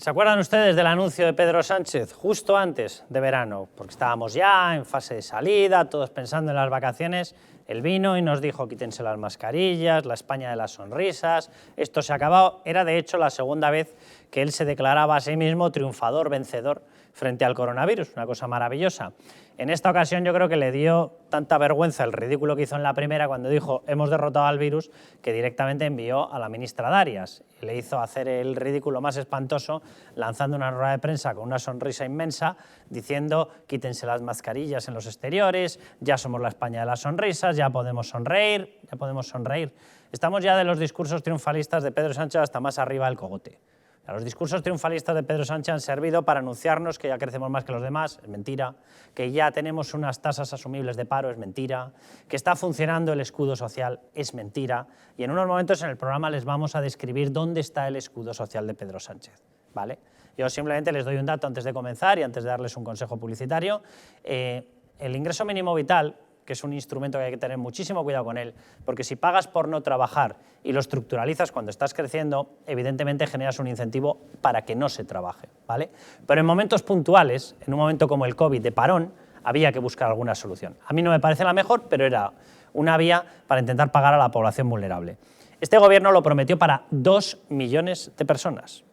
¿Se acuerdan ustedes del anuncio de Pedro Sánchez justo antes de verano? Porque estábamos ya en fase de salida, todos pensando en las vacaciones. Él vino y nos dijo quítense las mascarillas, la España de las sonrisas, esto se ha acabado. Era de hecho la segunda vez que él se declaraba a sí mismo triunfador, vencedor frente al coronavirus, una cosa maravillosa. En esta ocasión yo creo que le dio tanta vergüenza el ridículo que hizo en la primera cuando dijo hemos derrotado al virus, que directamente envió a la ministra Darias y le hizo hacer el ridículo más espantoso lanzando una rueda de prensa con una sonrisa inmensa diciendo quítense las mascarillas en los exteriores, ya somos la España de las sonrisas, ya podemos sonreír, ya podemos sonreír. Estamos ya de los discursos triunfalistas de Pedro Sánchez hasta más arriba del cogote. Los discursos triunfalistas de Pedro Sánchez han servido para anunciarnos que ya crecemos más que los demás, es mentira, que ya tenemos unas tasas asumibles de paro, es mentira, que está funcionando el escudo social, es mentira, y en unos momentos en el programa les vamos a describir dónde está el escudo social de Pedro Sánchez, ¿vale? Yo simplemente les doy un dato antes de comenzar y antes de darles un consejo publicitario. El ingreso mínimo vital, que es un instrumento que hay que tener muchísimo cuidado con él, porque si pagas por no trabajar y lo estructuralizas cuando estás creciendo, evidentemente generas un incentivo para que no se trabaje, ¿vale? Pero en momentos puntuales, en un momento como el COVID de parón, había que buscar alguna solución. A mí no me parece la mejor, pero era una vía para intentar pagar a la población vulnerable. Este gobierno lo prometió para 2 millones de personas.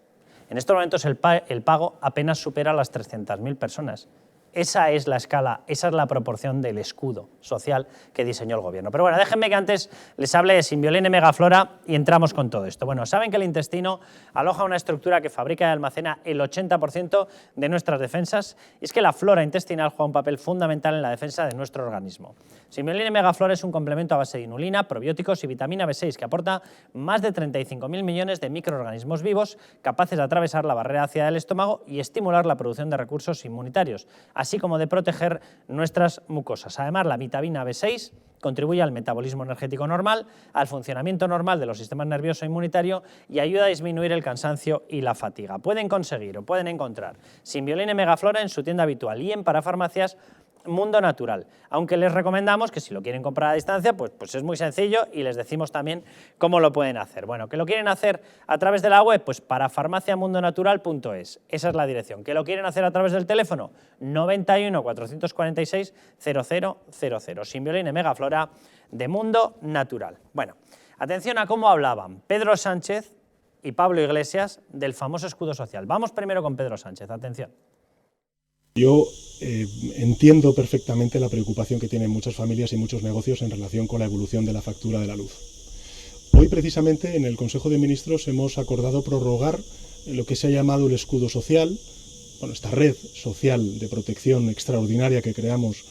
En estos momentos el pago apenas supera las 300.000 personas. Esa es la escala, esa es la proporción del escudo social que diseñó el gobierno. Pero bueno, déjenme que antes les hable de Symbiolin y Megaflora y entramos con todo esto. Bueno, saben que el intestino aloja una estructura que fabrica y almacena el 80% de nuestras defensas, y es que la flora intestinal juega un papel fundamental en la defensa de nuestro organismo. Symbiolin y Megaflora es un complemento a base de inulina, probióticos y vitamina B6 que aporta más de 35.000 millones de microorganismos vivos capaces de atravesar la barrera ácida del estómago y estimular la producción de recursos inmunitarios, así como de proteger nuestras mucosas. Además, la vitamina B6 contribuye al metabolismo energético normal, al funcionamiento normal de los sistemas nervioso e inmunitario y ayuda a disminuir el cansancio y la fatiga. Pueden conseguir o pueden encontrar Symbiolin y Megaflora en su tienda habitual y en parafarmacias Mundo Natural, aunque les recomendamos que si lo quieren comprar a distancia, pues es muy sencillo y les decimos también cómo lo pueden hacer. Bueno, que lo quieren hacer a través de la web, pues parafarmaciamundonatural.es, esa es la dirección. Que lo quieren hacer a través del teléfono, 91 446 0000, Symbiolin y Megaflora de Mundo Natural. Bueno, atención a cómo hablaban Pedro Sánchez y Pablo Iglesias del famoso escudo social. Vamos primero con Pedro Sánchez, atención. Yo entiendo perfectamente la preocupación que tienen muchas familias y muchos negocios en relación con la evolución de la factura de la luz. Hoy, precisamente, en el Consejo de Ministros hemos acordado prorrogar lo que se ha llamado el escudo social, bueno, esta red social de protección extraordinaria que creamos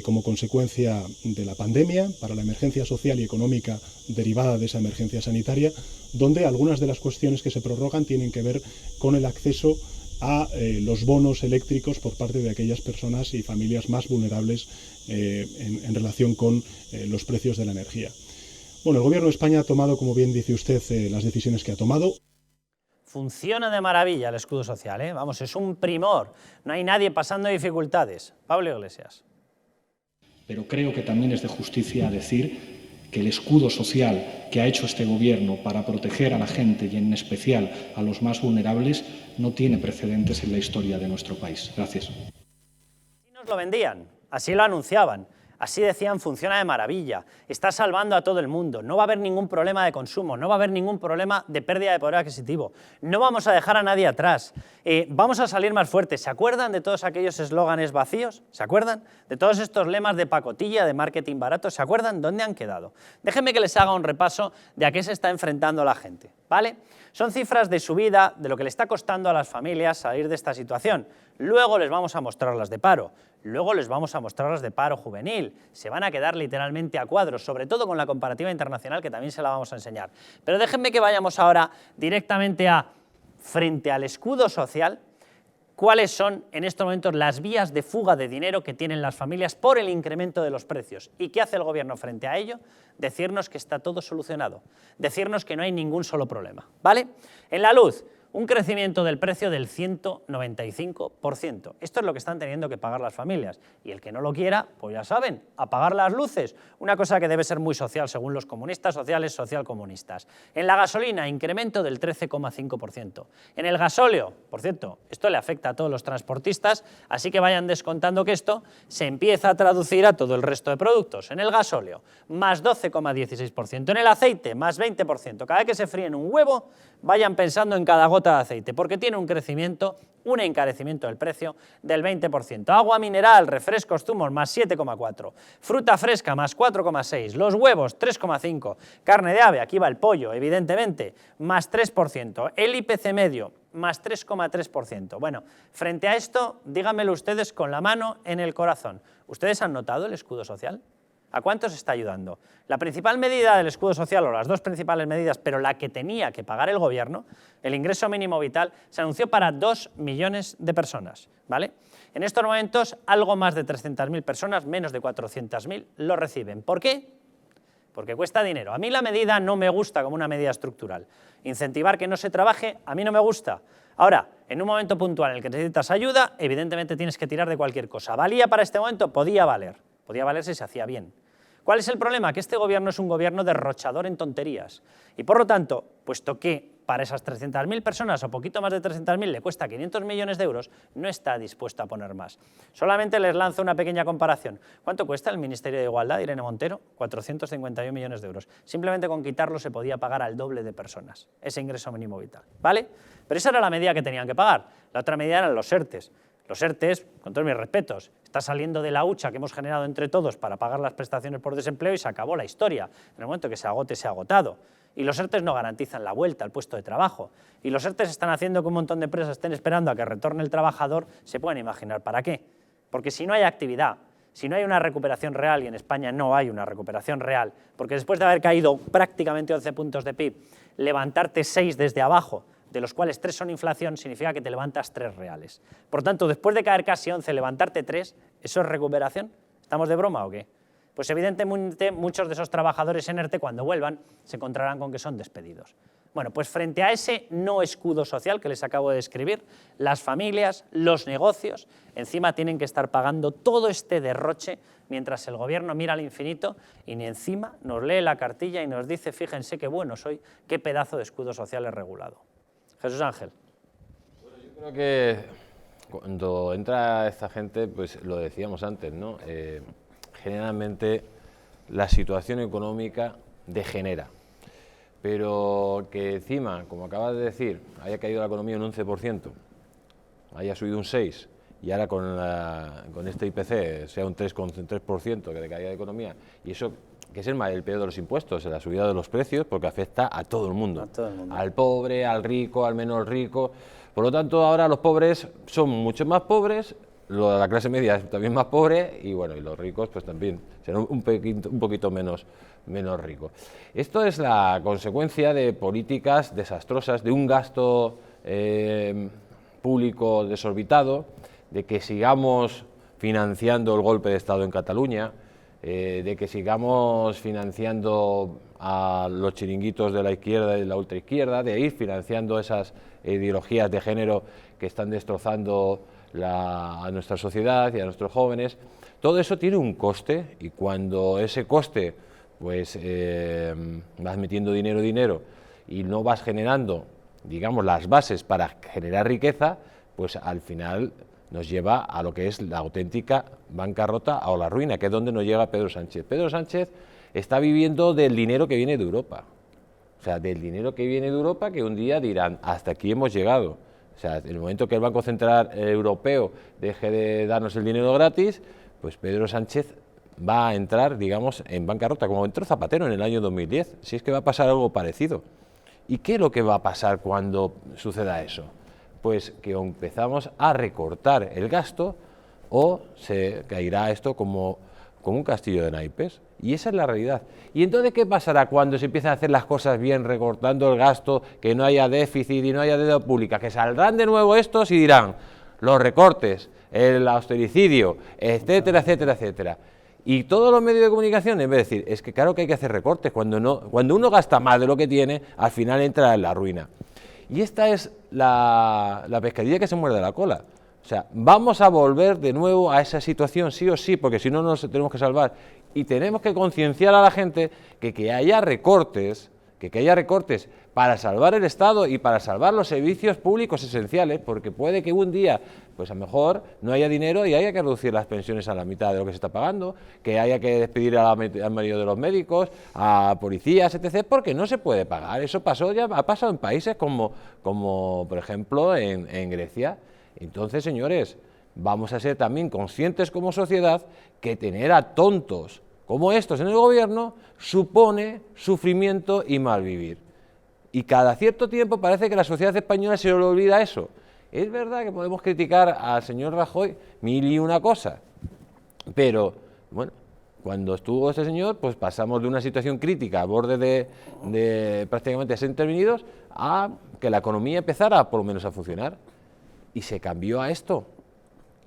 como consecuencia de la pandemia, para la emergencia social y económica derivada de esa emergencia sanitaria, donde algunas de las cuestiones que se prorrogan tienen que ver con el acceso a los bonos eléctricos por parte de aquellas personas y familias más vulnerables en relación con los precios de la energía. Bueno, el Gobierno de España ha tomado, como bien dice usted, las decisiones que ha tomado. Funciona de maravilla el escudo social, ¿eh? Vamos, es un primor, no hay nadie pasando dificultades. Pablo Iglesias. Pero creo que también es de justicia decir que el escudo social que ha hecho este Gobierno para proteger a la gente y en especial a los más vulnerables no tiene precedentes en la historia de nuestro país. Gracias. Así nos lo vendían, así lo anunciaban, así decían funciona de maravilla, está salvando a todo el mundo, no va a haber ningún problema de consumo, no va a haber ningún problema de pérdida de poder adquisitivo, no vamos a dejar a nadie atrás, vamos a salir más fuertes. ¿Se acuerdan de todos aquellos eslóganes vacíos? ¿Se acuerdan? De todos estos lemas de pacotilla, de marketing barato, ¿se acuerdan? ¿Dónde han quedado? Déjenme que les haga un repaso de a qué se está enfrentando la gente, ¿vale? Son cifras de subida de lo que le está costando a las familias salir de esta situación. Luego les vamos a mostrar las de paro, luego les vamos a mostrar las de paro juvenil. Se van a quedar literalmente a cuadros, sobre todo con la comparativa internacional, que también se la vamos a enseñar. Pero déjenme que vayamos ahora directamente a, frente al escudo social, cuáles son en estos momentos las vías de fuga de dinero que tienen las familias por el incremento de los precios. ¿Y qué hace el Gobierno frente a ello? Decirnos que está todo solucionado, decirnos que no hay ningún solo problema, ¿vale? En la luz, un crecimiento del precio del 195%. Esto es lo que están teniendo que pagar las familias. Y el que no lo quiera, pues ya saben, apagar las luces. Una cosa que debe ser muy social según los comunistas, sociales, socialcomunistas. En la gasolina, incremento del 13,5%. En el gasóleo, por cierto, esto le afecta a todos los transportistas, así que vayan descontando que esto se empieza a traducir a todo el resto de productos. En el gasóleo, más 12,16%. En el aceite, más 20%. Cada vez que se fríen un huevo, vayan pensando en cada gota de aceite, porque tiene un crecimiento, un encarecimiento del precio del 20%. Agua mineral, refrescos, zumos, más 7,4%. Fruta fresca, más 4,6%. Los huevos, 3,5%. Carne de ave, aquí va el pollo, evidentemente, más 3%. El IPC medio, más 3,3%. Bueno, frente a esto, díganmelo ustedes con la mano en el corazón. ¿Ustedes han notado el escudo social? ¿A cuántos está ayudando? La principal medida del escudo social, o las dos principales medidas, pero la que tenía que pagar el gobierno, el ingreso mínimo vital, se anunció para 2 millones de personas, ¿vale? En estos momentos, algo más de 300.000 personas, menos de 400.000, lo reciben. ¿Por qué? Porque cuesta dinero. A mí la medida no me gusta como una medida estructural. Incentivar que no se trabaje, a mí no me gusta. Ahora, en un momento puntual en el que necesitas ayuda, evidentemente tienes que tirar de cualquier cosa. ¿Valía para este momento? Podía valer. Podía valer si se hacía bien. ¿Cuál es el problema? Que este gobierno es un gobierno derrochador en tonterías. Y por lo tanto, puesto que para esas 300.000 personas o poquito más de 300.000 le cuesta 500 millones de euros, no está dispuesto a poner más. Solamente les lanzo una pequeña comparación. ¿Cuánto cuesta el Ministerio de Igualdad, Irene Montero? 451 millones de euros. Simplemente con quitarlo se podía pagar al doble de personas, ese ingreso mínimo vital, ¿vale? Pero esa era la medida que tenían que pagar. La otra medida eran los ERTEs. Los ERTEs, con todos mis respetos, está saliendo de la hucha que hemos generado entre todos para pagar las prestaciones por desempleo y se acabó la historia. En el momento que se agote, se ha agotado. Y los ERTEs no garantizan la vuelta al puesto de trabajo. Y los ERTEs están haciendo que un montón de empresas estén esperando a que retorne el trabajador. Se pueden imaginar para qué. Porque si no hay actividad, si no hay una recuperación real, y en España no hay una recuperación real, porque después de haber caído prácticamente 11 puntos de PIB, levantarte 6 desde abajo, de los cuales 3 son inflación, significa que te levantas 3 reales. Por tanto, después de caer casi 11, levantarte 3, ¿eso es recuperación? ¿Estamos de broma o qué? Pues evidentemente muchos de esos trabajadores en ERTE, cuando vuelvan, se encontrarán con que son despedidos. Bueno, pues frente a ese no escudo social que les acabo de describir, las familias, los negocios, encima tienen que estar pagando todo este derroche mientras el gobierno mira al infinito y ni encima nos lee la cartilla y nos dice, fíjense qué bueno soy, qué pedazo de escudo social he regulado. Jesús Ángel. Bueno, yo creo que cuando entra esta gente, pues lo decíamos antes, ¿no? Generalmente la situación económica degenera, pero que encima, como acabas de decir, haya caído la economía un 11%, haya subido un 6%, y ahora con este IPC sea un 3,3% que le caía la economía, y eso que es el peor de los impuestos, la subida de los precios, porque afecta a todo el mundo, al pobre, al rico, al menos rico. Por lo tanto, ahora los pobres son mucho más pobres, la clase media es también más pobre, y bueno, y los ricos pues también serán un poquito menos ricos. Esto es la consecuencia de políticas desastrosas, de un gasto público desorbitado, de que sigamos financiando el golpe de Estado en Cataluña, de que sigamos financiando a los chiringuitos de la izquierda y de la ultraizquierda, de ir financiando esas ideologías de género que están destrozando a nuestra sociedad y a nuestros jóvenes. Todo eso tiene un coste, y cuando ese coste pues vas metiendo dinero y no vas generando, digamos, las bases para generar riqueza, pues al final nos lleva a lo que es la auténtica bancarrota o la ruina, que es donde nos llega Pedro Sánchez. Pedro Sánchez está viviendo del dinero que viene de Europa, o sea, del dinero que viene de Europa, que un día dirán, hasta aquí hemos llegado. O sea, en el momento que el Banco Central Europeo deje de darnos el dinero gratis, pues Pedro Sánchez va a entrar, digamos, en bancarrota, como entró Zapatero en el año 2010, si es que va a pasar algo parecido. ¿Y qué es lo que va a pasar cuando suceda eso? Pues que empezamos a recortar el gasto o se caerá esto como un castillo de naipes. Y esa es la realidad. ¿Y entonces qué pasará cuando se empiezan a hacer las cosas bien, recortando el gasto, que no haya déficit y no haya deuda pública? Que saldrán de nuevo estos y dirán, los recortes, el austericidio, etcétera, etcétera, etcétera. Y todos los medios de comunicación, en vez de decir, es que claro que hay que hacer recortes, cuando uno gasta más de lo que tiene, al final entra en la ruina. Y esta es la pescadilla que se muerde la cola. O sea, vamos a volver de nuevo a esa situación, sí o sí, porque si no nos tenemos que salvar. Y tenemos que concienciar a la gente que haya recortes, que haya recortes para salvar el Estado y para salvar los servicios públicos esenciales, porque puede que un día, pues a lo mejor no haya dinero y haya que reducir las pensiones a la mitad de lo que se está pagando, que haya que despedir al medio de los médicos, a policías, etc., porque no se puede pagar. Eso ha pasado en países como por ejemplo, en Grecia. Entonces, señores, vamos a ser también conscientes como sociedad que tener a tontos como estos en el gobierno supone sufrimiento y malvivir. Y cada cierto tiempo parece que la sociedad española se le olvida eso. Es verdad que podemos criticar al señor Rajoy mil y una cosa, pero, bueno, cuando estuvo este señor, pues pasamos de una situación crítica a borde de prácticamente ser intervenidos a que la economía empezara por lo menos a funcionar. Y se cambió a esto.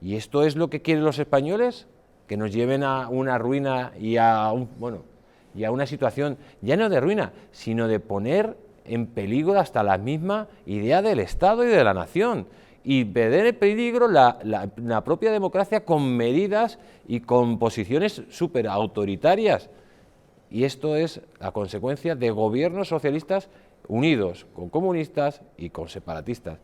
¿Y esto es lo que quieren los españoles? Que nos lleven a una ruina y a una situación ya no de ruina, sino de poner en peligro hasta la misma idea del Estado y de la nación, y poner en peligro la propia democracia con medidas y con posiciones súper autoritarias. Y esto es la consecuencia de gobiernos socialistas unidos con comunistas y con separatistas.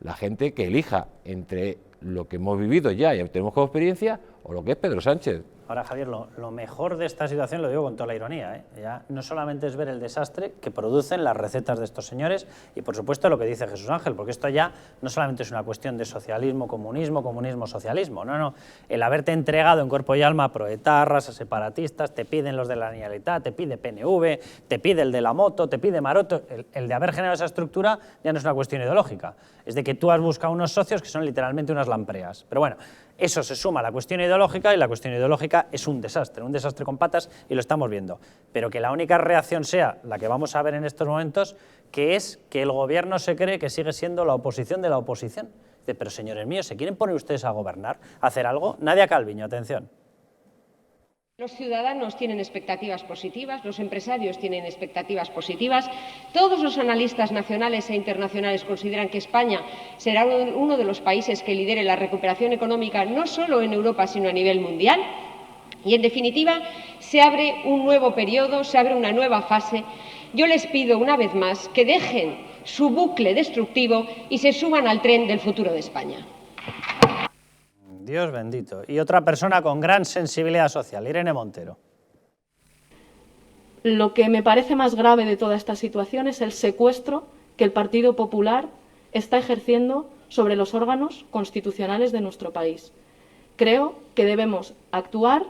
La gente que elija entre lo que hemos vivido ya y tenemos como experiencia o lo que es Pedro Sánchez. Ahora, Javier, lo mejor de esta situación, lo digo con toda la ironía, ya no solamente es ver el desastre que producen las recetas de estos señores y, por supuesto, lo que dice Jesús Ángel, porque esto ya no solamente es una cuestión de socialismo, comunismo, socialismo, no. El haberte entregado en cuerpo y alma a proetarras, a separatistas, te piden los de la Generalitat, te pide PNV, te pide el de la moto, te pide Maroto. El de haber generado esa estructura ya no es una cuestión ideológica, es de que tú has buscado unos socios que son literalmente unas lampreas. Pero bueno, eso se suma a la cuestión ideológica y la cuestión ideológica es un desastre con patas y lo estamos viendo. Pero que la única reacción sea la que vamos a ver en estos momentos, que es que el gobierno se cree que sigue siendo la oposición de la oposición. Dice, pero señores míos, ¿se quieren poner ustedes a gobernar, a hacer algo? Nadia Calviño, atención. Los ciudadanos tienen expectativas positivas, los empresarios tienen expectativas positivas, todos los analistas nacionales e internacionales consideran que España será uno de los países que lidere la recuperación económica no solo en Europa, sino a nivel mundial. Y, en definitiva, se abre un nuevo periodo, se abre una nueva fase. Yo les pido, una vez más, que dejen su bucle destructivo y se suban al tren del futuro de España. Dios bendito. Y otra persona con gran sensibilidad social, Irene Montero. Lo que me parece más grave de toda esta situación es el secuestro que el Partido Popular está ejerciendo sobre los órganos constitucionales de nuestro país. Creo que debemos actuar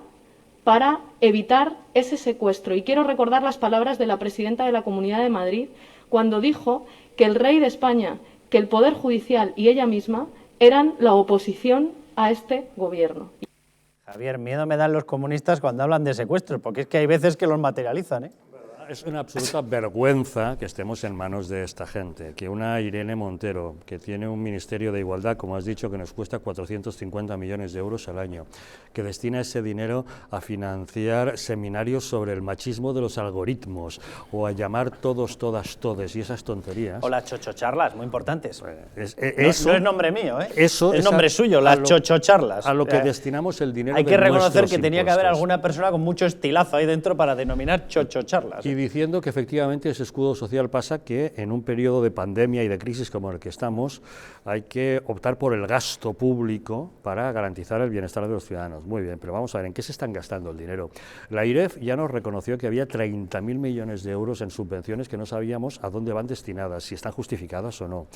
para evitar ese secuestro. Y quiero recordar las palabras de la presidenta de la Comunidad de Madrid cuando dijo que el rey de España, que el Poder Judicial y ella misma eran la oposición a este gobierno. Javier, miedo me dan los comunistas cuando hablan de secuestros, porque es que hay veces que los materializan, ¿eh? Es una absoluta vergüenza que estemos en manos de esta gente, que una Irene Montero, que tiene un Ministerio de Igualdad, como has dicho, que nos cuesta 450 millones de euros al año, que destina ese dinero a financiar seminarios sobre el machismo de los algoritmos, o a llamar todos, todas, todes, y esas tonterías. O las chochocharlas, muy importantes. Eso, no es nombre mío, ¿eh? Eso es nombre suyo, las chochocharlas. A lo que destinamos el dinero. Hay que reconocer que tenía impuestos. que haber alguna persona con mucho estilazo ahí dentro para denominar chochocharlas. Y diciendo que efectivamente ese escudo social pasa que en un periodo de pandemia y de crisis como el que estamos hay que optar por el gasto público para garantizar el bienestar de los ciudadanos. Muy bien, pero vamos a ver, ¿en qué se están gastando el dinero? La IREF ya nos reconoció que había 30.000 millones de euros en subvenciones que no sabíamos a dónde van destinadas, si están justificadas o no.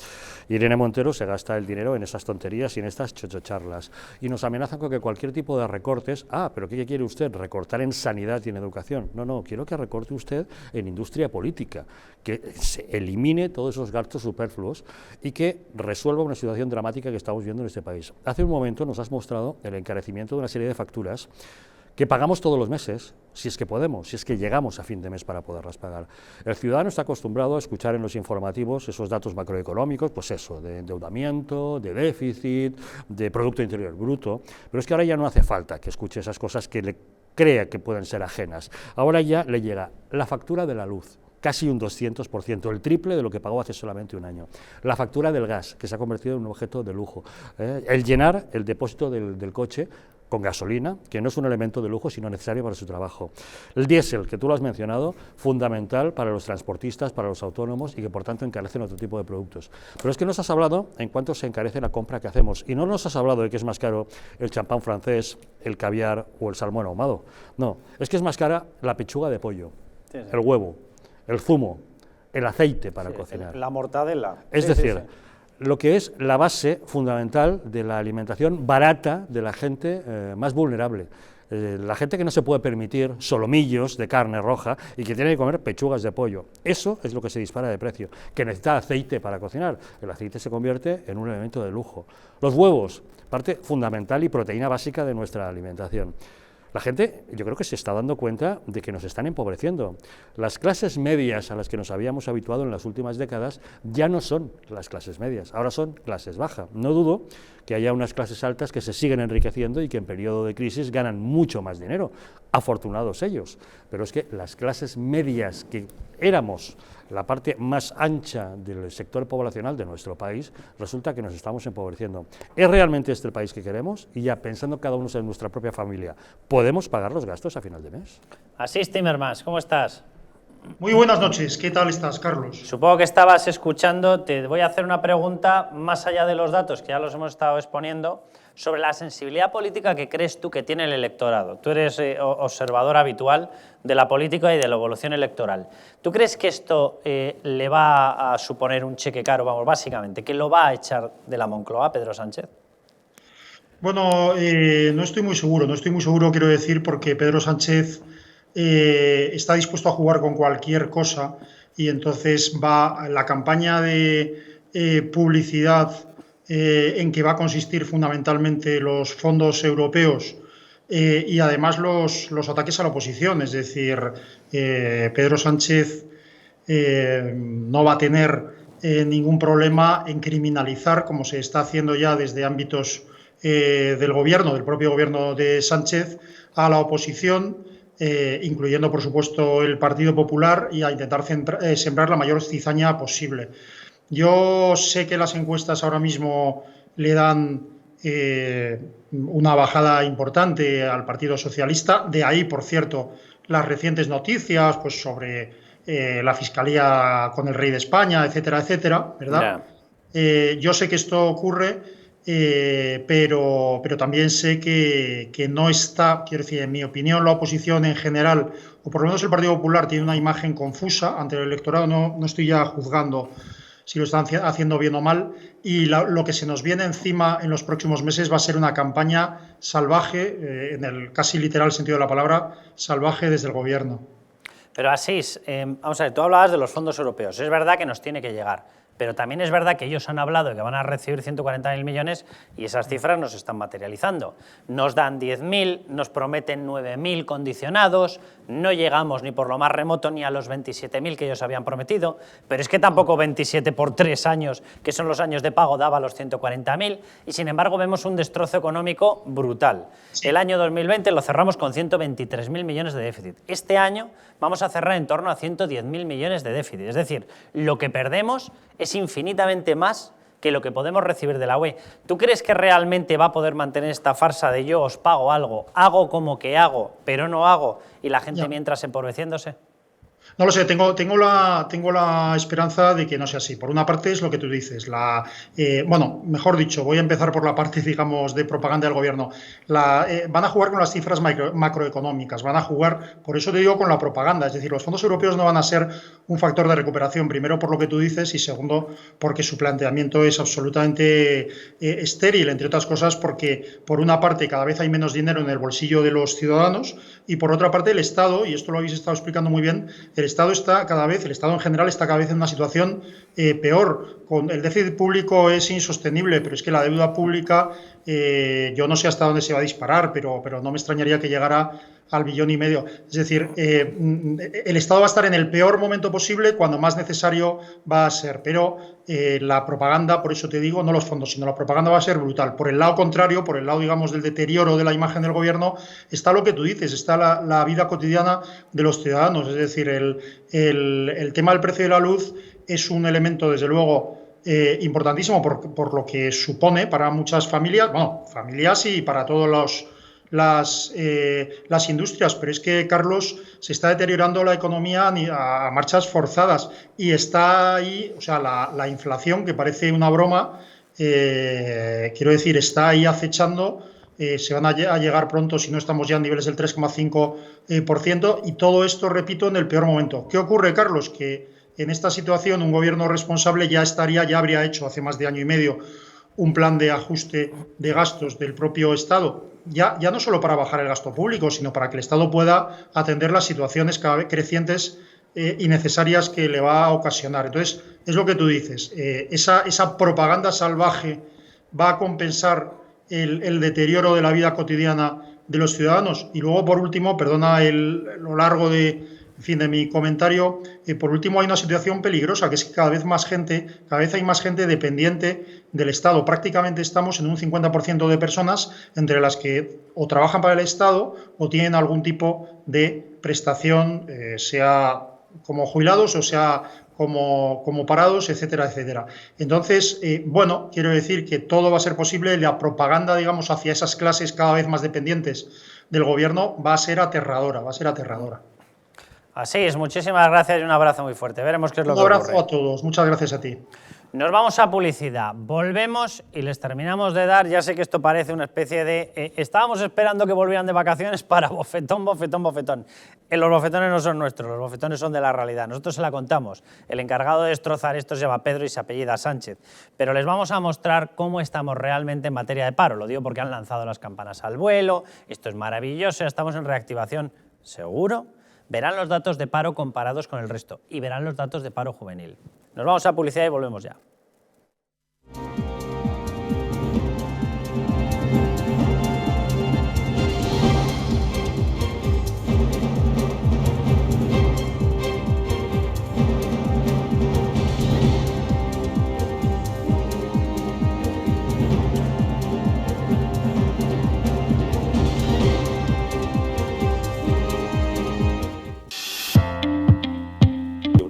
Irene Montero se gasta el dinero en esas tonterías y en estas chochocharlas. Y nos amenazan con que cualquier tipo de recortes, pero ¿qué quiere usted? ¿Recortar en sanidad y en educación? No, quiero que recorte usted en industria política, que se elimine todos esos gastos superfluos y que resuelva una situación dramática que estamos viendo en este país. Hace un momento nos has mostrado el encarecimiento de una serie de facturas que pagamos todos los meses, si es que podemos, si es que llegamos a fin de mes para poderlas pagar. El ciudadano está acostumbrado a escuchar en los informativos esos datos macroeconómicos, pues eso, de endeudamiento, de déficit, de Producto Interior Bruto, pero es que ahora ya no hace falta que escuche esas cosas que le crea que pueden ser ajenas. Ahora ya le llega la factura de la luz, casi un 200%, el triple de lo que pagó hace solamente un año. La factura del gas, que se ha convertido en un objeto de lujo. El llenar el depósito del coche con gasolina, que no es un elemento de lujo, sino necesario para su trabajo. El diésel, que tú lo has mencionado, fundamental para los transportistas, para los autónomos, y que por tanto encarecen otro tipo de productos. Pero es que nos has hablado en cuánto se encarece la compra que hacemos, y no nos has hablado de que es más caro el champán francés, el caviar o el salmón ahumado. No, es que es más cara la pechuga de pollo, sí, el huevo, el zumo, el aceite para cocinar. La mortadela. Es decir, lo que es la base fundamental de la alimentación barata de la gente más vulnerable. La gente que no se puede permitir solomillos de carne roja y que tiene que comer pechugas de pollo. Eso es lo que se dispara de precio, que necesita aceite para cocinar. El aceite se convierte en un elemento de lujo. Los huevos, parte fundamental y proteína básica de nuestra alimentación. La gente, yo creo que se está dando cuenta de que nos están empobreciendo. Las clases medias a las que nos habíamos habituado en las últimas décadas ya no son las clases medias, ahora son clases bajas. No dudo que haya unas clases altas que se siguen enriqueciendo y que en periodo de crisis ganan mucho más dinero, afortunados ellos. Pero es que las clases medias que éramos la parte más ancha del sector poblacional de nuestro país, resulta que nos estamos empobreciendo. ¿Es realmente este el país que queremos? Y ya pensando cada uno en nuestra propia familia, ¿podemos pagar los gastos a final de mes? Asís Timmermans, ¿cómo estás? Muy buenas noches, ¿qué tal estás, Carlos? Supongo que estabas escuchando, te voy a hacer una pregunta más allá de los datos, que ya los hemos estado exponiendo, sobre la sensibilidad política que crees tú que tiene el electorado. Tú eres observador habitual de la política y de la evolución electoral. ¿Tú crees que esto le va a suponer un cheque caro, vamos, básicamente, que lo va a echar de la Moncloa, Pedro Sánchez? Bueno, no estoy muy seguro, quiero decir, porque Pedro Sánchez está dispuesto a jugar con cualquier cosa y entonces la campaña de publicidad en que va a consistir fundamentalmente los fondos europeos y además los ataques a la oposición, es decir, Pedro Sánchez no va a tener ningún problema en criminalizar, como se está haciendo ya desde ámbitos del gobierno, del propio gobierno de Sánchez, a la oposición, incluyendo por supuesto el Partido Popular, y a intentar sembrar la mayor cizaña posible. Yo sé que las encuestas ahora mismo le dan una bajada importante al Partido Socialista, de ahí, por cierto, las recientes noticias pues, sobre la Fiscalía con el Rey de España, etcétera, etcétera, ¿verdad? Yo sé que esto ocurre, pero también sé que no está, quiero decir, en mi opinión, la oposición en general, o por lo menos el Partido Popular, tiene una imagen confusa ante el electorado. No estoy ya juzgando si lo están haciendo bien o mal, y lo que se nos viene encima en los próximos meses va a ser una campaña salvaje, en el casi literal sentido de la palabra, salvaje desde el gobierno. Pero Asís, vamos a ver, tú hablabas de los fondos europeos, es verdad que nos tiene que llegar, pero también es verdad que ellos han hablado de que van a recibir 140.000 millones y esas cifras no se están materializando. Nos dan 10.000, nos prometen 9.000 condicionados, no llegamos ni por lo más remoto ni a los 27.000 que ellos habían prometido, pero es que tampoco 27 por 3 años, que son los años de pago, daba los 140.000, y sin embargo vemos un destrozo económico brutal. El año 2020 lo cerramos con 123.000 millones de déficit. Este año vamos a cerrar en torno a 110.000 millones de déficit. Es decir, lo que perdemos es infinitamente más que lo que podemos recibir de la UE. ¿Tú crees que realmente va a poder mantener esta farsa de yo os pago algo, hago como que hago, pero no hago, y la gente mientras empobreciéndose? No lo sé, tengo la esperanza de que no sea así. Por una parte es lo que tú dices, bueno, mejor dicho, voy a empezar por la parte, digamos, de propaganda del gobierno. Van a jugar con las cifras macroeconómicas, van a jugar, por eso te digo, con la propaganda. Es decir, los fondos europeos no van a ser un factor de recuperación, primero por lo que tú dices y segundo porque su planteamiento es absolutamente estéril, entre otras cosas porque por una parte cada vez hay menos dinero en el bolsillo de los ciudadanos y por otra parte el Estado, y esto lo habéis estado explicando muy bien, el Estado en general está cada vez en una situación peor. El déficit público es insostenible, pero es que la deuda pública, yo no sé hasta dónde se va a disparar, pero no me extrañaría que llegara al 1,5 billones. Es decir, el Estado va a estar en el peor momento posible cuando más necesario va a ser, pero la propaganda, por eso te digo, no los fondos, sino la propaganda va a ser brutal. Por el lado contrario, por el lado, digamos, del deterioro de la imagen del gobierno, está lo que tú dices, está la vida cotidiana de los ciudadanos. Es decir, el tema del precio de la luz es un elemento, desde luego, importantísimo por lo que supone para muchas familias, bueno, familias y para todos las industrias, pero es que, Carlos, se está deteriorando la economía a marchas forzadas y está ahí, o sea, la inflación, que parece una broma, quiero decir, está ahí acechando. Se van a llegar pronto, si no estamos ya a niveles del 3,5%, y todo esto, repito, en el peor momento. ¿Qué ocurre, Carlos? Que en esta situación un gobierno responsable ya habría hecho hace más de año y medio un plan de ajuste de gastos del propio Estado, ya no solo para bajar el gasto público, sino para que el Estado pueda atender las situaciones cada vez crecientes y necesarias que le va a ocasionar. Entonces, es lo que tú dices, esa propaganda salvaje va a compensar el deterioro de la vida cotidiana de los ciudadanos. Y luego, por último, perdona lo largo de mi comentario, por último, hay una situación peligrosa, que es que cada vez hay más gente dependiente del Estado. Prácticamente estamos en un 50% de personas entre las que o trabajan para el Estado o tienen algún tipo de prestación, sea como jubilados o sea como parados, etcétera, etcétera. Entonces, bueno, quiero decir que todo va a ser posible. La propaganda, digamos, hacia esas clases cada vez más dependientes del gobierno va a ser aterradora, Así es, muchísimas gracias y un abrazo muy fuerte. Veremos qué es lo que ocurre. Un abrazo a todos, muchas gracias a ti. Nos vamos a publicidad, volvemos y les terminamos de dar, ya sé que esto parece una especie de... estábamos esperando que volvieran de vacaciones para bofetón. Los bofetones no son nuestros, los bofetones son de la realidad, nosotros se la contamos. El encargado de destrozar esto se llama Pedro y se apellida Sánchez, pero les vamos a mostrar cómo estamos realmente en materia de paro. Lo digo porque han lanzado las campanas al vuelo, esto es maravilloso, estamos en reactivación, ¿seguro? Verán los datos de paro comparados con el resto y verán los datos de paro juvenil. Nos vamos a publicidad y volvemos ya.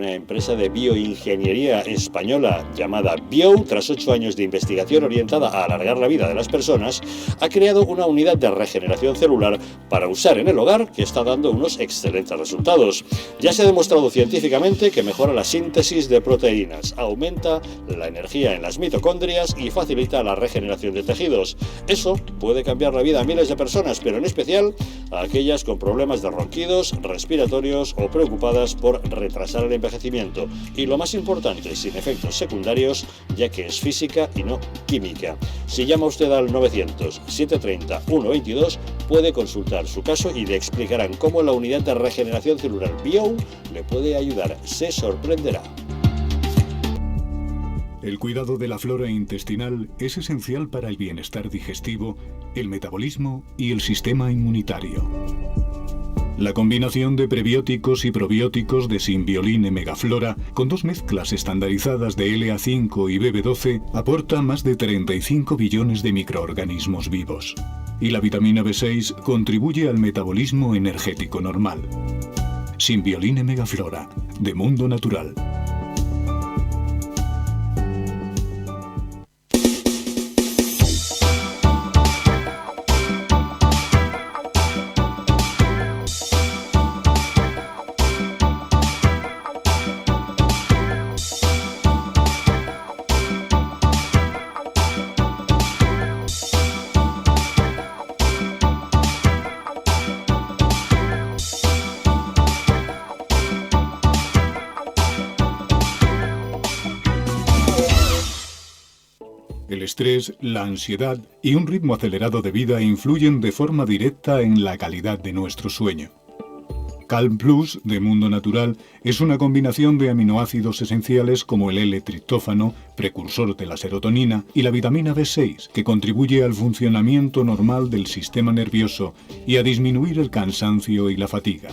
Empresa de bioingeniería española llamada Bio, tras 8 años de investigación orientada a alargar la vida de las personas, ha creado una unidad de regeneración celular para usar en el hogar que está dando unos excelentes resultados. Ya se ha demostrado científicamente que mejora la síntesis de proteínas, aumenta la energía en las mitocondrias y facilita la regeneración de tejidos. Eso puede cambiar la vida a miles de personas, pero en especial a aquellas con problemas de ronquidos, respiratorios o preocupadas por retrasar el envejecimiento. Y lo más importante, sin efectos secundarios, ya que es física y no química. Si llama usted al 900-730-122, puede consultar su caso y le explicarán cómo la unidad de regeneración celular Bio le puede ayudar. Se sorprenderá. El cuidado de la flora intestinal es esencial para el bienestar digestivo, el metabolismo y el sistema inmunitario. La combinación de prebióticos y probióticos de Symbioline Megaflora, con 2 mezclas estandarizadas de LA5 y BB12, aporta más de 35 billones de microorganismos vivos. Y la vitamina B6 contribuye al metabolismo energético normal. Symbioline Megaflora, de Mundo Natural. El estrés, la ansiedad y un ritmo acelerado de vida influyen de forma directa en la calidad de nuestro sueño. Calm Plus, de Mundo Natural, es una combinación de aminoácidos esenciales como el L-triptófano, precursor de la serotonina, y la vitamina B6, que contribuye al funcionamiento normal del sistema nervioso y a disminuir el cansancio y la fatiga.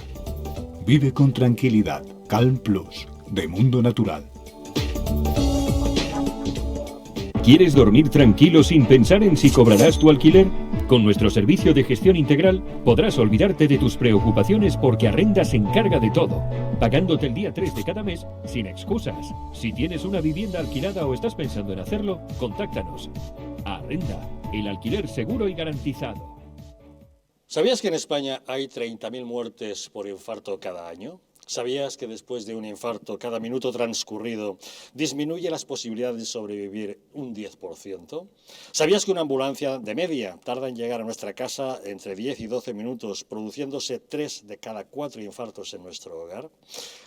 Vive con tranquilidad. Calm Plus, de Mundo Natural. ¿Quieres dormir tranquilo sin pensar en si cobrarás tu alquiler? Con nuestro servicio de gestión integral podrás olvidarte de tus preocupaciones porque Arrenda se encarga de todo, pagándote el día 3 de cada mes sin excusas. Si tienes una vivienda alquilada o estás pensando en hacerlo, contáctanos. Arrenda, el alquiler seguro y garantizado. ¿Sabías que en España hay 30.000 muertes por infarto cada año? ¿Sabías que después de un infarto, cada minuto transcurrido disminuye las posibilidades de sobrevivir un 10%? ¿Sabías que una ambulancia de media tarda en llegar a nuestra casa entre 10 y 12 minutos, produciéndose 3 de cada 4 infartos en nuestro hogar?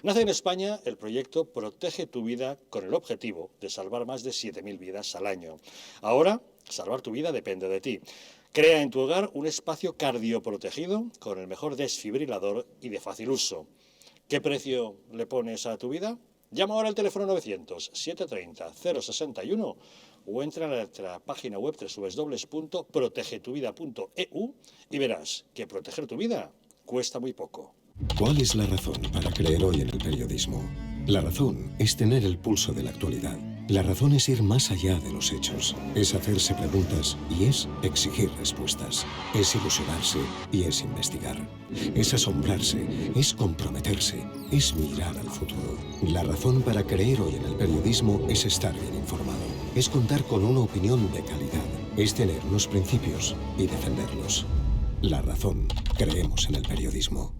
Nace en España el proyecto Protege tu Vida con el objetivo de salvar más de 7.000 vidas al año. Ahora, salvar tu vida depende de ti. Crea en tu hogar un espacio cardioprotegido con el mejor desfibrilador y de fácil uso. ¿Qué precio le pones a tu vida? Llama ahora al teléfono 900-730-061 o entra a nuestra página web www.protegetuvida.eu y verás que proteger tu vida cuesta muy poco. ¿Cuál es la razón para creer hoy en el periodismo? La razón es tener el pulso de la actualidad. La razón es ir más allá de los hechos. Es hacerse preguntas y es exigir respuestas. Es ilusionarse y es investigar. Es asombrarse, es comprometerse, es mirar al futuro. La razón para creer hoy en el periodismo es estar bien informado. Es contar con una opinión de calidad. Es tener unos principios y defenderlos. La razón. Creemos en el periodismo.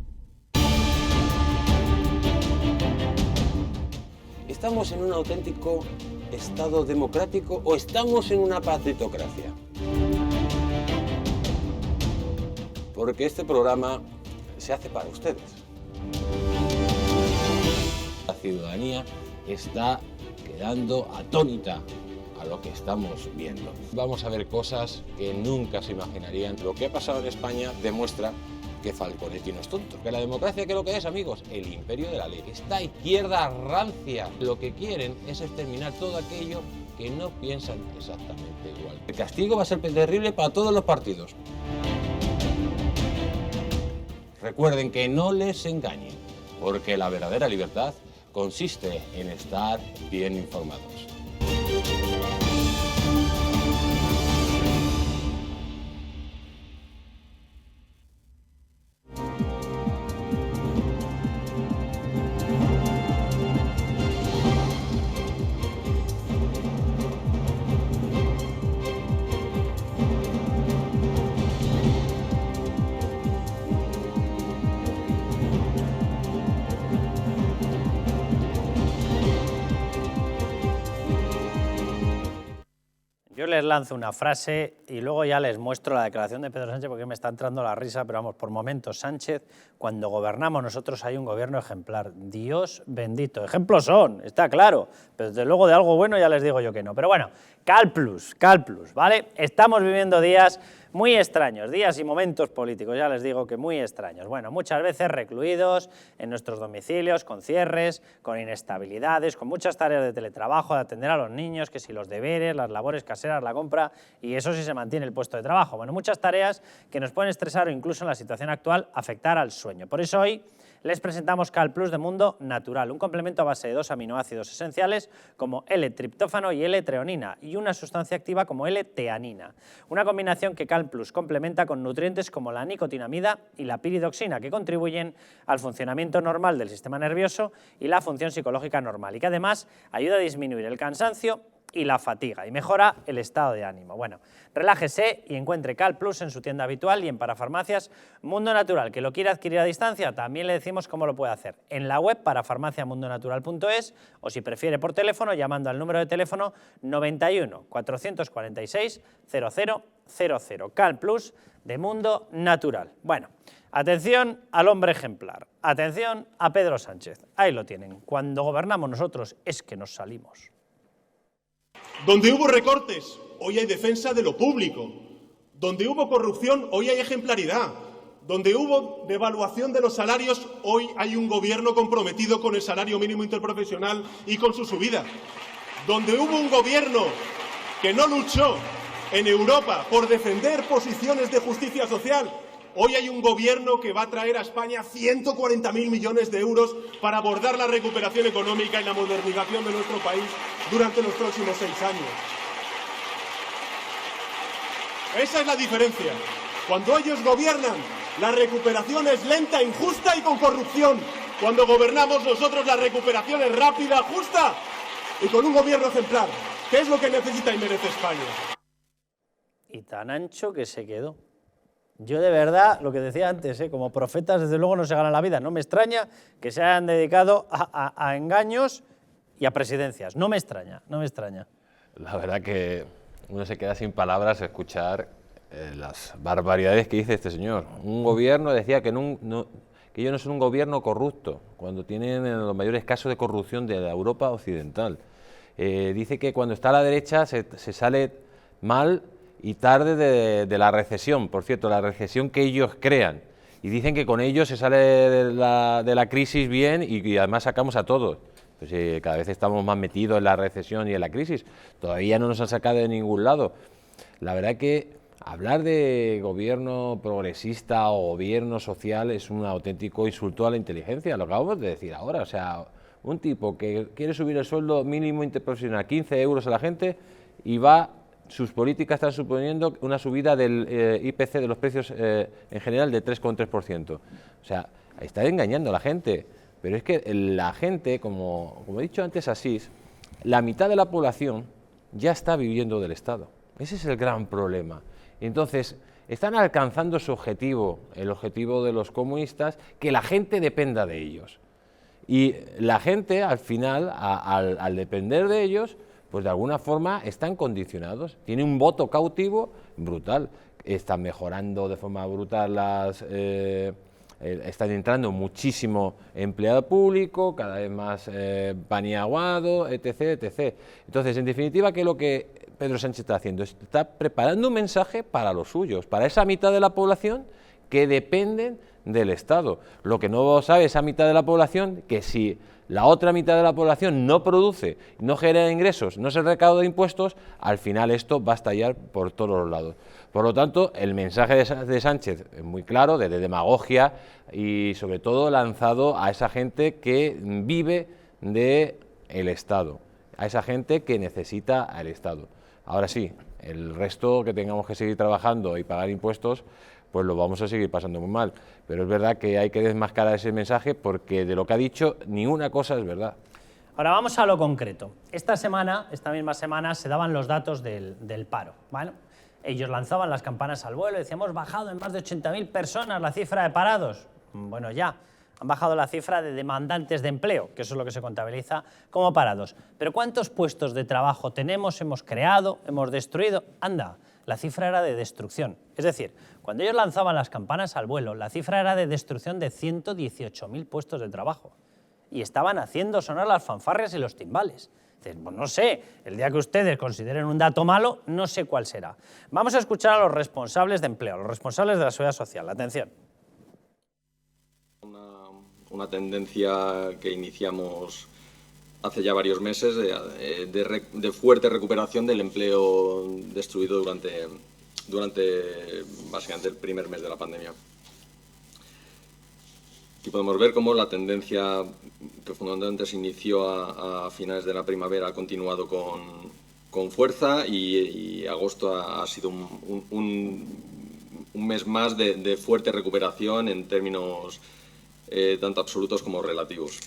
¿Estamos en un auténtico Estado democrático o estamos en una partitocracia? Porque este programa se hace para ustedes. La ciudadanía está quedando atónita a lo que estamos viendo. Vamos a ver cosas que nunca se imaginarían. Lo que ha pasado en España demuestra que Falconetti no es tonto. Que la democracia, ¿qué es lo que es, amigos? El imperio de la ley. Esta izquierda rancia lo que quieren es exterminar todo aquello que no piensan exactamente igual. El castigo va a ser terrible para todos los partidos. Recuerden que no les engañen, porque la verdadera libertad consiste en estar bien informados. Yo les lanzo una frase y luego ya les muestro la declaración de Pedro Sánchez porque me está entrando la risa, pero vamos, por momentos, Sánchez, cuando gobernamos nosotros hay un gobierno ejemplar. Dios bendito. Ejemplos son, está claro, pero desde luego de algo bueno ya les digo yo que no. Pero bueno, Calm Plus, ¿vale? Estamos viviendo días muy extraños, días y momentos políticos, ya les digo que muy extraños. Bueno, muchas veces recluidos en nuestros domicilios, con cierres, con inestabilidades, con muchas tareas de teletrabajo, de atender a los niños, que si los deberes, las labores caseras, la compra, y eso sí se mantiene el puesto de trabajo. Bueno, muchas tareas que nos pueden estresar o incluso en la situación actual afectar al sueño. Por eso hoy les presentamos Calm Plus de Mundo Natural, un complemento a base de 2 aminoácidos esenciales como L-triptófano y L-treonina y una sustancia activa como L-teanina. Una combinación que Calm Plus complementa con nutrientes como la nicotinamida y la piridoxina que contribuyen al funcionamiento normal del sistema nervioso y la función psicológica normal y que además ayuda a disminuir el cansancio y la fatiga y mejora el estado de ánimo. Bueno, relájese y encuentre Calm Plus en su tienda habitual y en parafarmacias Mundo Natural. Que lo quiera adquirir a distancia, también le decimos cómo lo puede hacer. En la web parafarmaciamundonatural.es o si prefiere por teléfono llamando al número de teléfono 91 446 0000. Calm Plus de Mundo Natural. Bueno, atención al hombre ejemplar, atención a Pedro Sánchez. Ahí lo tienen. Cuando gobernamos nosotros es que nos salimos. Donde hubo recortes, hoy hay defensa de lo público. Donde hubo corrupción, hoy hay ejemplaridad. Donde hubo devaluación de los salarios, hoy hay un gobierno comprometido con el salario mínimo interprofesional y con su subida. Donde hubo un gobierno que no luchó en Europa por defender posiciones de justicia social, hoy hay un gobierno que va a traer a España 140.000 millones de euros para abordar la recuperación económica y la modernización de nuestro país durante los próximos 6 años. Esa es la diferencia. Cuando ellos gobiernan, la recuperación es lenta, injusta y con corrupción. Cuando gobernamos nosotros, la recuperación es rápida, justa y con un gobierno ejemplar, que es lo que necesita y merece España. Y tan ancho que se quedó. Yo de verdad, lo que decía antes, como profetas desde luego no se ganan la vida. No me extraña que se hayan dedicado a engaños y a presidencias. No me extraña, no me extraña. La verdad que uno se queda sin palabras escuchar las barbaridades que dice este señor. Un gobierno decía que ellos no son un gobierno corrupto, cuando tienen los mayores casos de corrupción de la Europa occidental. Dice que cuando está a la derecha se sale mal y tarde de la recesión, por cierto, la recesión que ellos crean. Y dicen que con ellos se sale de la crisis bien y además sacamos a todos. Pues cada vez estamos más metidos en la recesión y en la crisis. Todavía no nos han sacado de ningún lado. La verdad que hablar de gobierno progresista o gobierno social es un auténtico insulto a la inteligencia, lo acabamos de decir ahora. O sea, un tipo que quiere subir el sueldo mínimo interprofesional 15 euros a la gente y sus políticas están suponiendo una subida del IPC de los precios en general de 3,3%. O sea, está engañando a la gente. Pero es que la gente, como he dicho antes Asís, la mitad de la población ya está viviendo del Estado. Ese es el gran problema. Entonces, están alcanzando su objetivo, el objetivo de los comunistas, que la gente dependa de ellos. Y la gente, al final, al depender de ellos, pues de alguna forma están condicionados. Tiene un voto cautivo brutal. Están mejorando de forma brutal están entrando muchísimo empleado público, cada vez más paniaguado, etc., etc. Entonces, en definitiva, ¿qué es lo que Pedro Sánchez está haciendo? Está preparando un mensaje para los suyos, para esa mitad de la población que dependen del Estado. Lo que no sabe esa mitad de la población, que si la otra mitad de la población no produce, no genera ingresos, no se recauda impuestos, al final esto va a estallar por todos los lados. Por lo tanto, el mensaje de Sánchez es muy claro, de demagogia y sobre todo lanzado a esa gente que vive del Estado, a esa gente que necesita al Estado. Ahora sí, el resto que tengamos que seguir trabajando y pagar impuestos, pues lo vamos a seguir pasando muy mal. Pero es verdad que hay que desmascarar ese mensaje porque de lo que ha dicho ni una cosa es verdad. Ahora vamos a lo concreto. Esta misma semana, se daban los datos del paro. Bueno, ellos lanzaban las campanas al vuelo y decían, hemos bajado en más de 80.000 personas la cifra de parados. Bueno, ya, han bajado la cifra de demandantes de empleo, que eso es lo que se contabiliza como parados. Pero ¿cuántos puestos de trabajo tenemos, hemos creado, hemos destruido? Anda, la cifra era de destrucción. Es decir, cuando ellos lanzaban las campanas al vuelo, la cifra era de destrucción de 118.000 puestos de trabajo. Y estaban haciendo sonar las fanfarrias y los timbales. Pues no sé, el día que ustedes consideren un dato malo, no sé cuál será. Vamos a escuchar a los responsables de empleo, a los responsables de la seguridad social. Atención. Una tendencia que iniciamos hace ya varios meses de fuerte recuperación del empleo destruido durante básicamente el primer mes de la pandemia. Aquí podemos ver cómo la tendencia que fundamentalmente se inició a finales de la primavera ha continuado con fuerza y agosto ha sido un mes más de fuerte recuperación en términos tanto absolutos como relativos.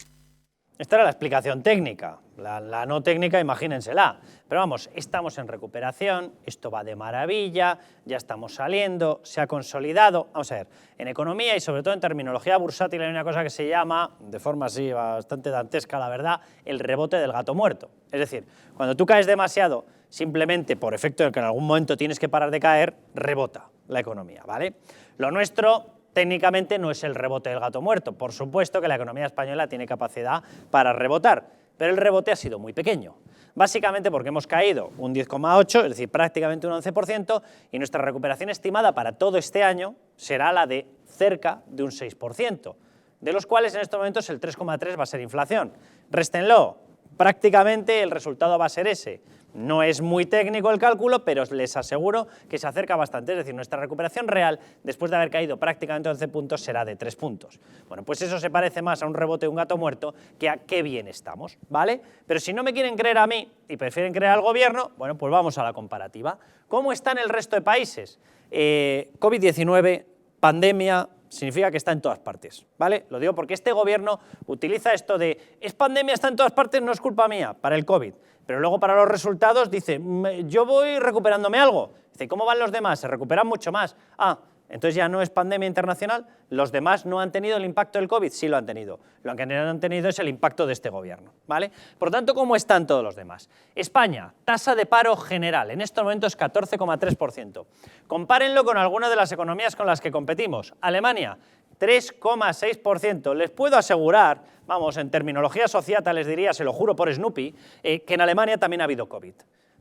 Esta era la explicación técnica, la no técnica imagínensela. Pero vamos, estamos en recuperación, esto va de maravilla, ya estamos saliendo, se ha consolidado. Vamos a ver, en economía y sobre todo en terminología bursátil hay una cosa que se llama, de forma así bastante dantesca la verdad, el rebote del gato muerto. Es decir, cuando tú caes demasiado, simplemente por efecto de que en algún momento tienes que parar de caer, rebota la economía, ¿vale? Lo nuestro técnicamente no es el rebote del gato muerto. Por supuesto que la economía española tiene capacidad para rebotar, pero el rebote ha sido muy pequeño. Básicamente porque hemos caído un 10,8, es decir, prácticamente un 11%, y nuestra recuperación estimada para todo este año será la de cerca de un 6%, de los cuales en estos momentos el 3,3% va a ser inflación. Réstenlo, prácticamente el resultado va a ser ese. No es muy técnico el cálculo, pero les aseguro que se acerca bastante. Es decir, nuestra recuperación real, después de haber caído prácticamente 11 puntos, será de 3 puntos. Bueno, pues eso se parece más a un rebote de un gato muerto que a qué bien estamos, ¿vale? Pero si no me quieren creer a mí y prefieren creer al gobierno, bueno, pues vamos a la comparativa. ¿Cómo están el resto de países? COVID-19, pandemia, significa que está en todas partes, ¿vale? Lo digo porque este gobierno utiliza esto de es pandemia, está en todas partes, no es culpa mía, para el COVID. Pero luego para los resultados dice, yo voy recuperándome algo. Dice, ¿cómo van los demás? Se recuperan mucho más. Ah, entonces ya no es pandemia internacional, los demás no han tenido el impacto del COVID, sí lo han tenido. Lo que no han tenido es el impacto de este gobierno, ¿vale? Por lo tanto, ¿cómo están todos los demás? España, tasa de paro general, en estos momentos 14,3%. Compárenlo con algunas de las economías con las que competimos. Alemania, 3,6%. Les puedo asegurar, vamos, en terminología sociata les diría, se lo juro por Snoopy, que en Alemania también ha habido COVID,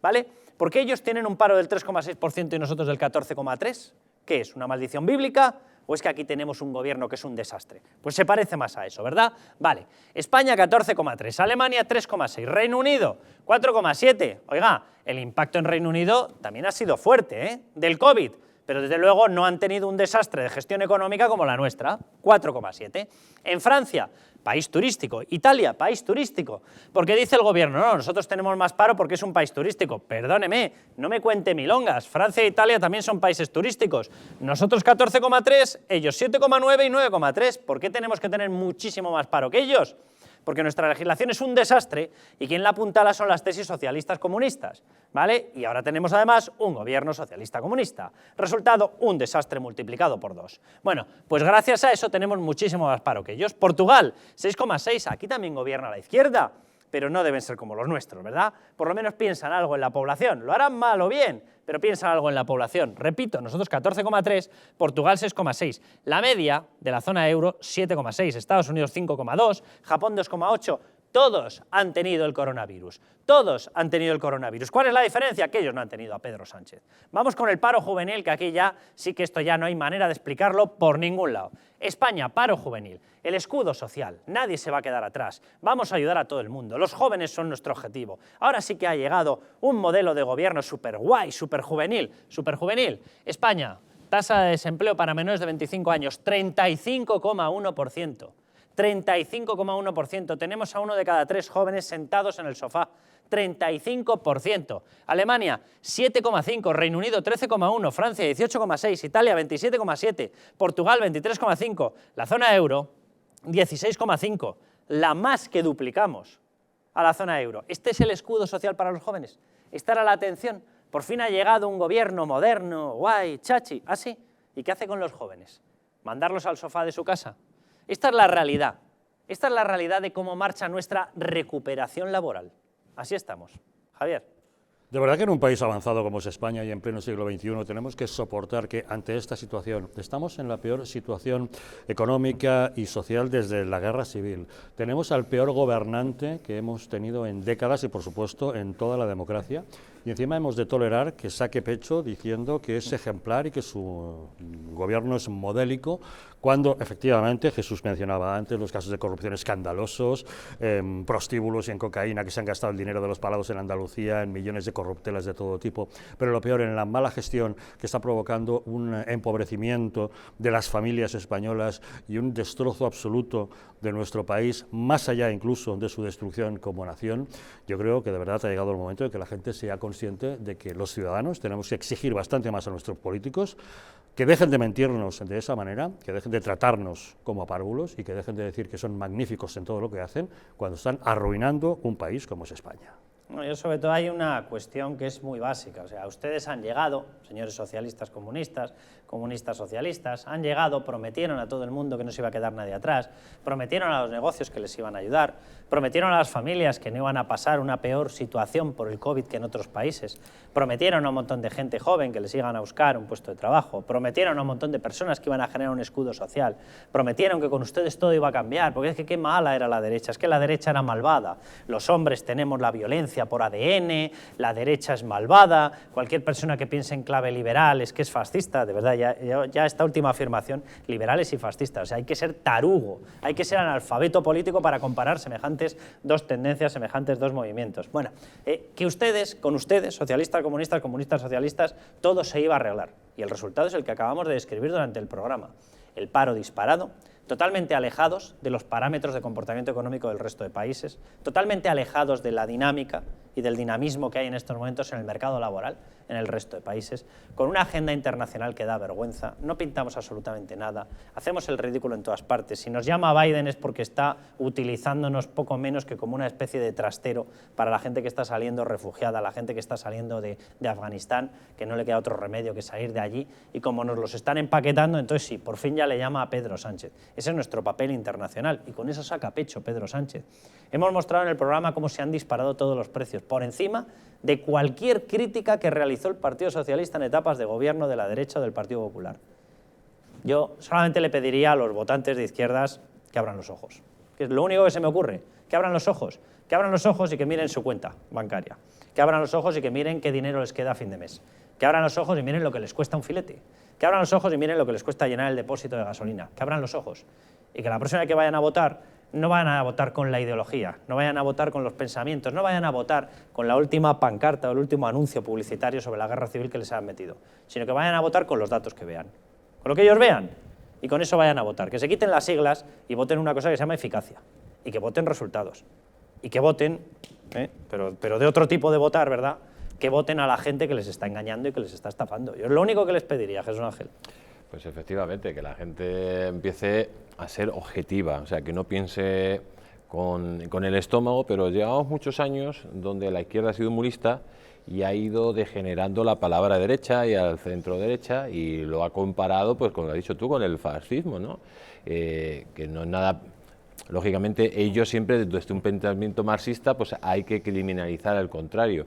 ¿vale? ¿Por qué ellos tienen un paro del 3,6% y nosotros del 14,3%? ¿Qué es? ¿Una maldición bíblica? ¿O es que aquí tenemos un gobierno que es un desastre? Pues se parece más a eso, ¿verdad? Vale, España 14,3%, Alemania 3,6%, Reino Unido 4,7%. Oiga, el impacto en Reino Unido también ha sido fuerte, ¿eh? Del COVID. Pero desde luego no han tenido un desastre de gestión económica como la nuestra, 4,7%. En Francia, país turístico. Italia, país turístico. Porque dice el gobierno, no, nosotros tenemos más paro porque es un país turístico. Perdóneme, no me cuente milongas. Francia e Italia también son países turísticos. Nosotros 14,3%, ellos 7,9% y 9,3%. ¿Por qué tenemos que tener muchísimo más paro que ellos? Porque nuestra legislación es un desastre y quien la apuntala son las tesis socialistas comunistas, ¿vale? Y ahora tenemos además un gobierno socialista comunista. Resultado, un desastre multiplicado por 2. Bueno, pues gracias a eso tenemos muchísimo más paro que ellos. Portugal, 6,6%, aquí también gobierna la izquierda, pero no deben ser como los nuestros, ¿verdad? Por lo menos piensan algo en la población, lo harán mal o bien, pero piensan algo en la población. Repito, nosotros 14,3%, Portugal 6,6%, la media de la zona euro 7,6%, Estados Unidos 5,2%, Japón 2,8%, todos han tenido el coronavirus, todos han tenido el coronavirus. ¿Cuál es la diferencia? Que ellos no han tenido a Pedro Sánchez. Vamos con el paro juvenil, que aquí ya sí que esto ya no hay manera de explicarlo por ningún lado. España, paro juvenil, el escudo social, nadie se va a quedar atrás, vamos a ayudar a todo el mundo, los jóvenes son nuestro objetivo. Ahora sí que ha llegado un modelo de gobierno súper guay, súper juvenil. España, tasa de desempleo para menores de 25 años, 35,1%. 35,1%. Tenemos a 1 de cada 3 jóvenes sentados en el sofá. 35%. Alemania, 7,5%. Reino Unido, 13,1%. Francia, 18,6%. Italia, 27,7%. Portugal, 23,5%. La zona euro, 16,5%. La más que duplicamos a la zona euro. ¿Este es el escudo social para los jóvenes? ¿Esta era la atención? Por fin ha llegado un gobierno moderno, guay, chachi. ¿Ah, sí? ¿Y qué hace con los jóvenes? ¿Mandarlos al sofá de su casa? Esta es la realidad. Esta es la realidad de cómo marcha nuestra recuperación laboral. Así estamos. Javier. De verdad que en un país avanzado como es España y en pleno siglo XXI tenemos que soportar que ante esta situación estamos en la peor situación económica y social desde la guerra civil. Tenemos al peor gobernante que hemos tenido en décadas y por supuesto en toda la democracia y encima hemos de tolerar que saque pecho diciendo que es ejemplar y que su gobierno es modélico cuando efectivamente Jesús mencionaba antes los casos de corrupción escandalosos, prostíbulos y en cocaína que se han gastado el dinero de los palados en Andalucía, en millones de corruptelas de todo tipo, pero lo peor en la mala gestión que está provocando un empobrecimiento de las familias españolas y un destrozo absoluto de nuestro país, más allá incluso de su destrucción como nación. Yo creo que de verdad ha llegado el momento de que la gente sea consciente de que los ciudadanos tenemos que exigir bastante más a nuestros políticos, que dejen de mentirnos de esa manera, que dejen de tratarnos como párvulos y que dejen de decir que son magníficos en todo lo que hacen cuando están arruinando un país como es España. Bueno, yo sobre todo hay una cuestión que es muy básica, o sea, ustedes han llegado, señores socialistas comunistas, comunistas socialistas, han llegado, prometieron a todo el mundo que no se iba a quedar nadie atrás, prometieron a los negocios que les iban a ayudar, prometieron a las familias que no iban a pasar una peor situación por el COVID que en otros países, prometieron a un montón de gente joven que les iban a buscar un puesto de trabajo, prometieron a un montón de personas que iban a generar un escudo social, prometieron que con ustedes todo iba a cambiar, porque es que qué mala era la derecha, es que la derecha era malvada, los hombres tenemos la violencia por ADN, la derecha es malvada, cualquier persona que piense en clave liberal es que es fascista, de verdad ya esta última afirmación, liberales y fascistas. O sea, hay que ser tarugo, hay que ser analfabeto político para comparar semejantes dos tendencias, semejantes dos movimientos. Bueno, que ustedes, con ustedes, socialistas, comunistas, socialistas, todo se iba a arreglar. Y el resultado es el que acabamos de describir durante el programa. El paro disparado, totalmente alejados de los parámetros de comportamiento económico del resto de países, totalmente alejados de la dinámica y del dinamismo que hay en estos momentos en el mercado laboral en el resto de países, con una agenda internacional que da vergüenza, no pintamos absolutamente nada, hacemos el ridículo en todas partes. Si nos llama Biden es porque está utilizándonos poco menos que como una especie de trastero para la gente que está saliendo refugiada, la gente que está saliendo de Afganistán, que no le queda otro remedio que salir de allí, y como nos los están empaquetando, entonces sí, por fin ya le llama a Pedro Sánchez. Ese es nuestro papel internacional y con eso saca pecho Pedro Sánchez. Hemos mostrado en el programa cómo se han disparado todos los precios, por encima de cualquier crítica que realizó el Partido Socialista en etapas de gobierno de la derecha o del Partido Popular. Yo solamente le pediría a los votantes de izquierdas que abran los ojos, que es lo único que se me ocurre, que abran los ojos y que miren su cuenta bancaria, que abran los ojos y que miren qué dinero les queda a fin de mes, que abran los ojos y miren lo que les cuesta un filete, que abran los ojos y miren lo que les cuesta llenar el depósito de gasolina, que abran los ojos y que la próxima vez que vayan a votar no vayan a votar con la ideología, no vayan a votar con los pensamientos, no vayan a votar con la última pancarta o el último anuncio publicitario sobre la guerra civil que les han metido, sino que vayan a votar con los datos que vean, con lo que ellos vean, y con eso vayan a votar. Que se quiten las siglas y voten una cosa que se llama eficacia, y que voten resultados, y que voten, pero de otro tipo de votar, ¿verdad?, que voten a la gente que les está engañando y que les está estafando. Yo es lo único que les pediría, Jesús Ángel. Pues efectivamente, que la gente empiece a ser objetiva, o sea, que no piense con el estómago, pero llevamos muchos años donde la izquierda ha sido muy lista y ha ido degenerando la palabra derecha y al centro derecha y lo ha comparado, pues como lo has dicho tú, con el fascismo, ¿no? Que no es nada... Lógicamente, ellos siempre, desde un pensamiento marxista, pues hay que criminalizar al contrario.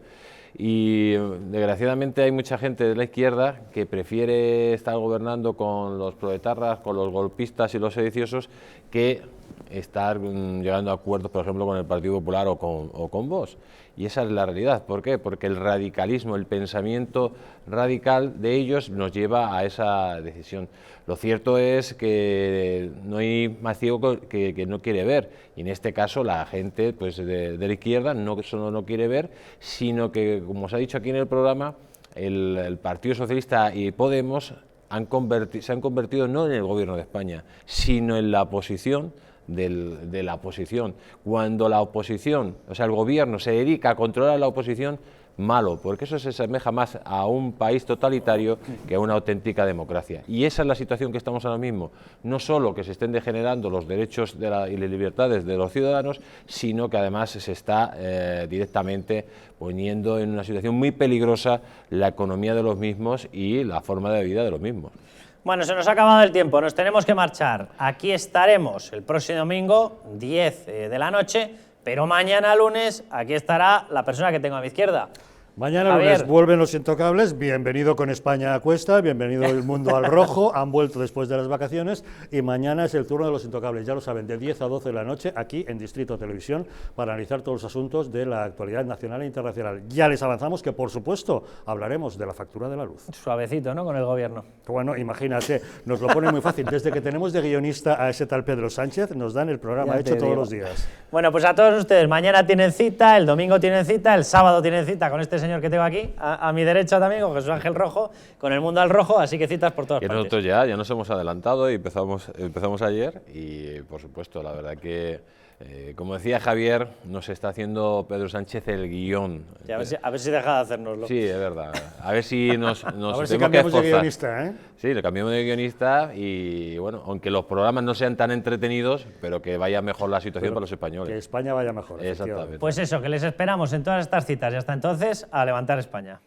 Y desgraciadamente hay mucha gente de la izquierda que prefiere estar gobernando con los proetarras, con los golpistas y los sediciosos, que estar llegando a acuerdos, por ejemplo, con el Partido Popular o con Vox. Y esa es la realidad. ¿Por qué? Porque el radicalismo, el pensamiento radical de ellos nos lleva a esa decisión. Lo cierto es que no hay más ciego que no quiere ver, y en este caso la gente, pues, de la izquierda no solo no quiere ver, sino que, como se ha dicho aquí en el programa, el Partido Socialista y Podemos se han convertido no en el gobierno de España, sino en la oposición de la oposición. Cuando la oposición, o sea, el gobierno se dedica a controlar a la oposición, malo, porque eso se asemeja más a un país totalitario que a una auténtica democracia. Y esa es la situación que estamos ahora mismo. No solo que se estén degenerando los derechos y las libertades de los ciudadanos, sino que además se está directamente poniendo en una situación muy peligrosa la economía de los mismos y la forma de vida de los mismos. Bueno, se nos ha acabado el tiempo, nos tenemos que marchar. Aquí estaremos el próximo domingo, 10 de la noche, pero mañana lunes aquí estará la persona que tengo a mi izquierda. Mañana lunes vuelven los intocables, bienvenido con España a cuesta, bienvenido el mundo al rojo, han vuelto después de las vacaciones y mañana es el turno de los intocables, ya lo saben, de 10 a 12 de la noche aquí en Distrito Televisión para analizar todos los asuntos de la actualidad nacional e internacional. Ya les avanzamos que, por supuesto, hablaremos de la factura de la luz. Suavecito, ¿no?, con el gobierno. Bueno, imagínate, nos lo pone muy fácil, desde que tenemos de guionista a ese tal Pedro Sánchez, nos dan el programa hecho todos los días. Bueno, pues a todos ustedes, mañana tienen cita, el domingo tienen cita, el sábado tienen cita con este señor que tengo aquí, a mi derecha también, con Jesús Ángel Rojo, con el mundo al rojo, así que citas por todas partes. Nosotros ya nos hemos adelantado y empezamos ayer y, por supuesto, la verdad que, como decía Javier, nos está haciendo Pedro Sánchez el guión. Sí, a ver si deja de hacérnoslo. Sí, es verdad. A ver si nos a ver si cambiamos de guionista, ¿eh? Sí, le cambiamos de guionista y, bueno, aunque los programas no sean tan entretenidos, pero que vaya mejor la situación para los españoles. Que España vaya mejor. Exactamente. Pues eso, que les esperamos en todas estas citas y hasta entonces a levantar España.